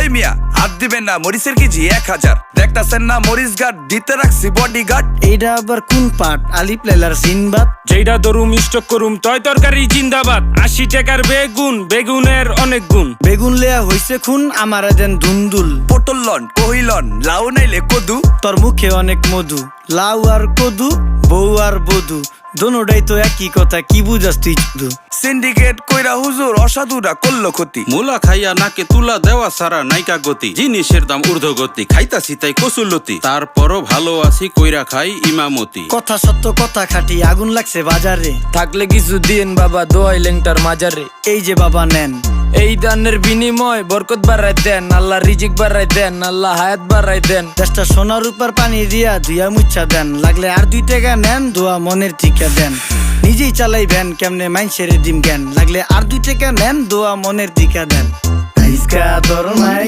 ওই মিয়া হাত দিবেন না, মরিচের কেজি 1000। দেখতাছেন না মরিচ গার্ড দিতে রাখছি বডিগার্ড। এইটা আবার কোন পাট? আলিফ লাইলার সিনবাদ। যেইটা ধরুম স্টক করুম তয় তরকারি জিন্দাবাদ। 80 টাকার বেগুন, বেগুনের অনেক গুণ। বেগুন লেয়া হইছে খুন, আমারে দেন ধুন্দুল। পটল লন, কহিলন, লাউ নাইলে কদু। তোর মুখে অনেক মধু, লাউ আর কদু, বউ আর বধু, দোনোটাই তো একই কথা, কি বুঝাস তুই শুধু? সিন্ডিকেট কইরা হুজুর অসাধুরা করলো ক্ষতি। মূলা খাইয়া নাকে তুলা দেওয়া সারা নাইকা গতি। জিনিসের দাম ঊর্ধ্বগতি, খাইতাছি তাই কসুলতি। তারপরও ভালো আছি কইরা খাই ইমামতি। কথা সত্য কথা খাঁটি, আগুন লাগছে বাজারে। থাকলে কিছু দিন বাবা, দোয়াই লেংটার মাজারে। এই যে বাবা নেন, এই দানের বিনিময় বরকত বাড়াই দেন, আল্লাহ রিজিক বাড়াই দেন, আল্লাহ হায়াত বাড়াই দেন। দেশটা সোনার উপর পানি দিয়া ধুইয়া মুচ্ছা দেন। লাগলে আর 2 টাকা নেন, দোয়া মনের টিকা দেন। নিজেই চালাই ভ্যান, কেমনে মাইনসেরে দিম জ্ঞান। লাগলে আর 2 টাকা নেন, দোয়া মনের টিকা দেন। আইসকা তোর নাই